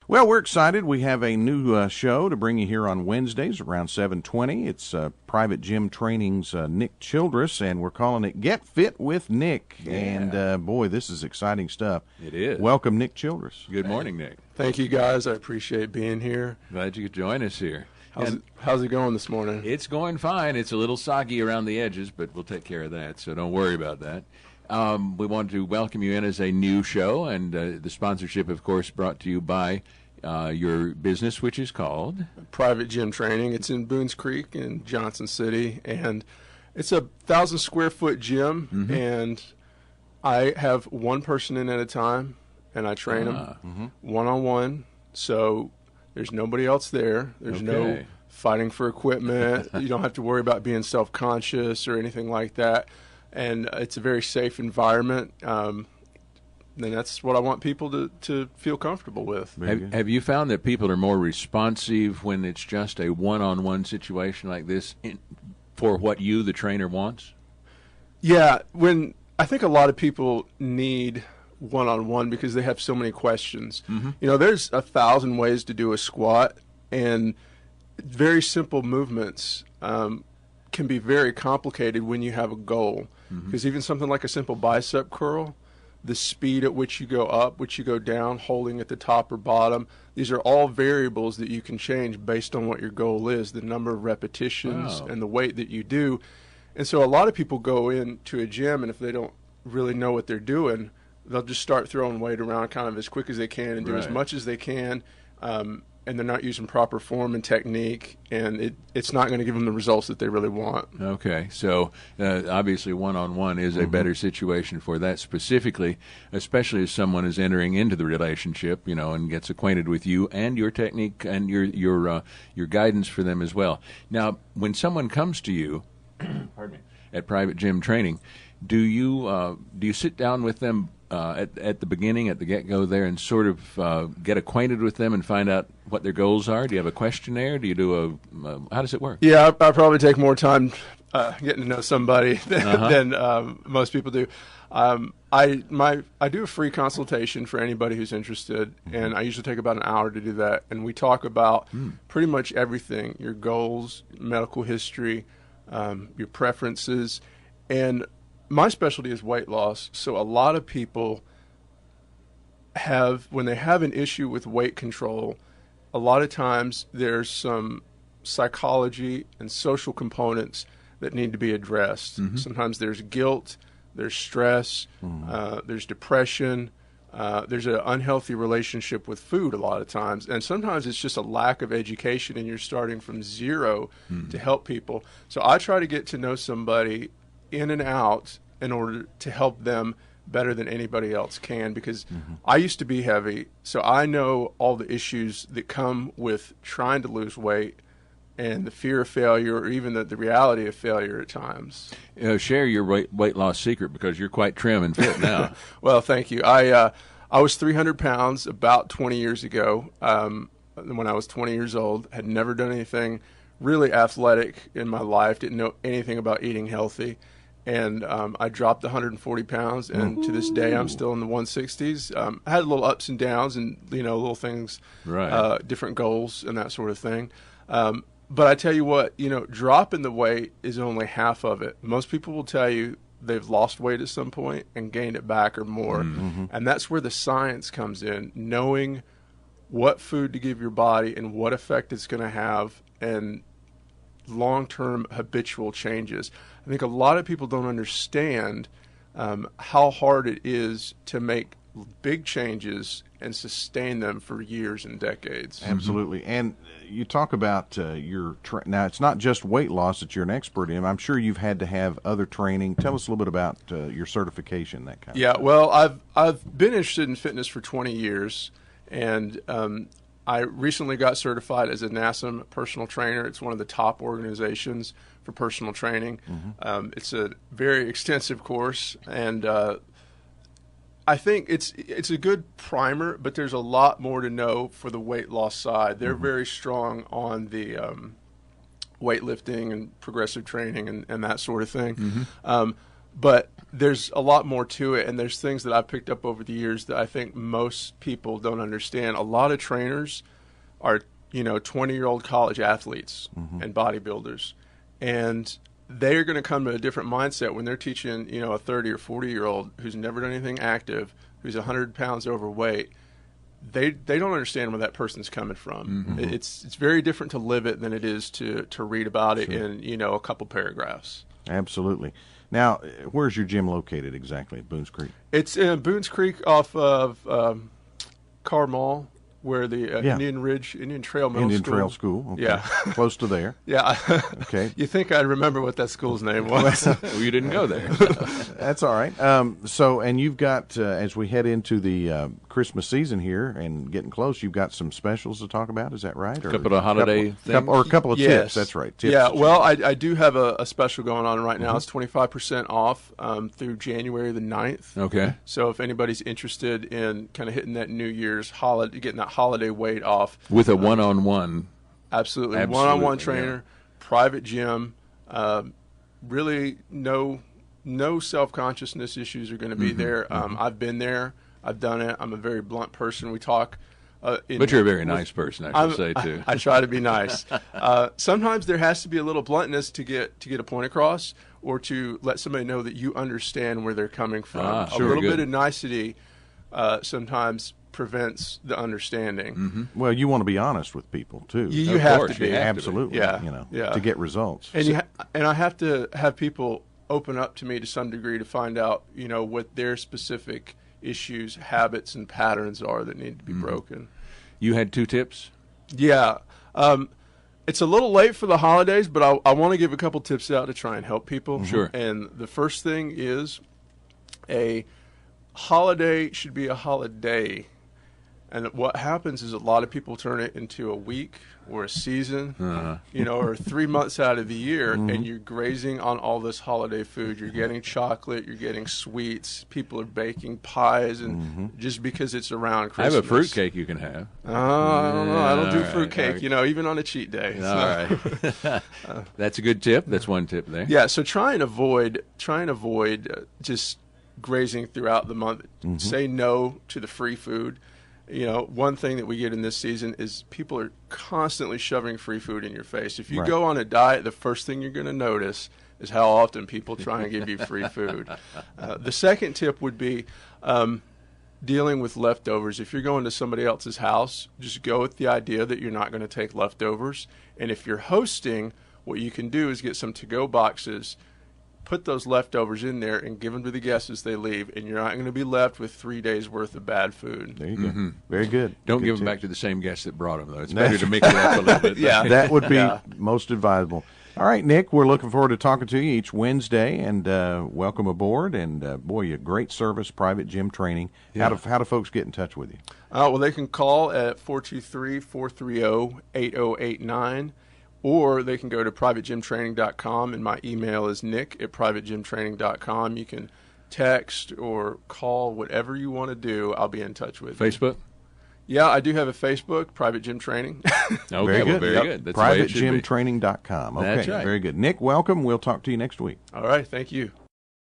Well, we're excited. We have a new show to bring you here on Wednesdays around 7:20. It's Private Gym Training's Nick Childress, and we're calling it Get Fit with Nick. Yeah. And, boy, this is exciting stuff. It is. Welcome, Nick Childress. Good morning, Nick. Thank you, guys. I appreciate being here. Glad you could join us here. How's it going this morning? It's going fine. It's a little soggy around the edges, but we'll take care of that, so don't worry about that. We want to welcome you in as a new show, and the sponsorship, of course, brought to you by your business, which is called Private Gym Training. It's in Boones Creek in Johnson City, and it's a 1,000-square-foot gym, and I have one person in at a time, and I train them one-on-one, so there's nobody else there. There's no fighting for equipment. You don't have to worry about being self-conscious or anything like that. And it's a very safe environment, and that's what I want people to feel comfortable with. Have you found that people are more responsive when it's just a one-on-one situation like this for what you, the trainer, wants? Yeah, I think a lot of people need one-on-one because they have so many questions. You know, there's 1,000 ways to do a squat, and very simple movements can be very complicated when you have a goal. Because even something like a simple bicep curl, the speed at which you go up, which you go down, holding at the top or bottom, these are all variables that you can change based on what your goal is, the number of repetitions and the weight that you do. And so a lot of people go into a gym, and if they don't really know what they're doing, they'll just start throwing weight around kind of as quick as they can and do as much as they can. And they're not using proper form and technique, and it's not going to give them the results that they really want. Okay, so obviously one-on-one is a better situation for that specifically, especially as someone is entering into the relationship, you know, and gets acquainted with you and your technique and your guidance for them as well. Now, when someone comes to you, pardon me, at Private Gym Training, do you sit down with them at the beginning, at the get-go there, and sort of get acquainted with them and find out what their goals are? Do you have a questionnaire? Do you do how does it work? Yeah, I probably take more time getting to know somebody than most people do. I do a free consultation for anybody who's interested, and I usually take about an hour to do that. And we talk about pretty much everything: your goals, medical history, your preferences, and my specialty is weight loss, so a lot of people when they have an issue with weight control, a lot of times there's some psychology and social components that need to be addressed. Sometimes there's guilt, there's stress, there's depression, there's an unhealthy relationship with food a lot of times, and sometimes it's just a lack of education and you're starting from zero to help people. So I try to get to know somebody in and out in order to help them better than anybody else can, because I used to be heavy, so I know all the issues that come with trying to lose weight and the fear of failure, or even the reality of failure at times. Share your weight loss secret, because you're quite trim and fit now. Well, thank you. I was 300 pounds about 20 years ago when I was 20 years old. Had never done anything really athletic in my life, didn't know anything about eating healthy. And I dropped 140 pounds, and to this day I'm still in the 160s. I had little ups and downs, and little things, different goals and that sort of thing. But I tell you what, dropping the weight is only half of it. Most people will tell you they've lost weight at some point and gained it back or more, and that's where the science comes in, knowing what food to give your body and what effect it's going to have, and long-term habitual changes. I think a lot of people don't understand how hard it is to make big changes and sustain them for years and decades. Absolutely. And you talk about now it's not just weight loss that you're an expert in. I'm sure you've had to have other training. Tell us a little bit about your certification, that kind of Yeah, stuff. well, I've been interested in fitness for 20 years, and I recently got certified as a NASM personal trainer. It's one of the top organizations for personal training. It's a very extensive course, and I think it's a good primer, but there's a lot more to know for the weight loss side. They're very strong on the weightlifting and progressive training and that sort of thing. But there's a lot more to it, and there's things that I've picked up over the years that I think most people don't understand. A lot of trainers are, 20-year-old college athletes and bodybuilders, and they're going to come to a different mindset when they're teaching, a 30 or 40-year-old who's never done anything active, who's 100 pounds overweight. They don't understand where that person's coming from. It's very different to live it than it is to read about it in, a couple paragraphs. Absolutely. Now, where's your gym located exactly at Boones Creek? It's in Boones Creek off of Carr Mall, where the Indian Trail Trail School. Okay. Yeah. Close to there. Yeah. Okay. You think I'd remember what that school's name was. Well, you didn't go there. That's all right. And you've got, as we head into the Christmas season here and getting close, you've got some specials to talk about. Is that right? A couple of holiday things? Or a couple of tips. That's right. Tips. Yeah, well, I do have a special going on right now. It's 25% off through January the 9th. Okay. So if anybody's interested in kind of hitting that New Year's holiday, getting that holiday weight off. With a one-on-one. Absolutely. One-on-one trainer, private gym. Really no self-consciousness issues are going to be there. I've been there. I've done it. I'm a very blunt person. We talk. But you're a very nice person, I should say, too. I try to be nice. Sometimes there has to be a little bluntness to get a point across, or to let somebody know that you understand where they're coming from. A little bit of nicety sometimes prevents the understanding. Well, you want to be honest with people too. You have to be. Absolutely. To get results. And I have to have people open up to me to some degree to find out, what their specific issues, habits, and patterns are that need to be broken. You had 2 tips? Yeah. It's a little late for the holidays, but I want to give a couple tips out to try and help people. Sure. And the first thing is, a holiday should be a holiday. And what happens is a lot of people turn it into a week or a season, or 3 months out of the year, and you're grazing on all this holiday food. You're getting chocolate, you're getting sweets. People are baking pies, and just because it's around Christmas. I have a fruitcake you can have. I don't know. I don't do fruitcake, even on a cheat day. All right. That's a good tip. That's one tip there. Yeah, so try and avoid just grazing throughout the month. Say no to the free food. One thing that we get in this season is people are constantly shoving free food in your face. If you go on a diet, the first thing you're going to notice is how often people try and give you free food. The second tip would be dealing with leftovers. If you're going to somebody else's house, just go with the idea that you're not going to take leftovers. And if you're hosting, what you can do is get some to-go boxes, put those leftovers in there, and give them to the guests as they leave, and you're not going to be left with 3 days worth of bad food. There you go. Very good. Don't give them back to the same guests that brought them, though. It's better to mix it up a little bit. Yeah, that would be most advisable. All right, Nick, we're looking forward to talking to you each Wednesday, and welcome aboard. And boy, a great service, private gym training. Yeah. How do folks get in touch with you? Well, they can call at 423-430-8089. Or they can go to privategymtraining.com, and my email is nick@privategymtraining.com. You can text or call, whatever you want to do. I'll be in touch with you. Facebook? Yeah, I do have a Facebook, Private Gym Training. Okay, very good. Very good. That's privategymtraining.com. Okay, That's right. Very good. Nick, welcome. We'll talk to you next week. All right, thank you.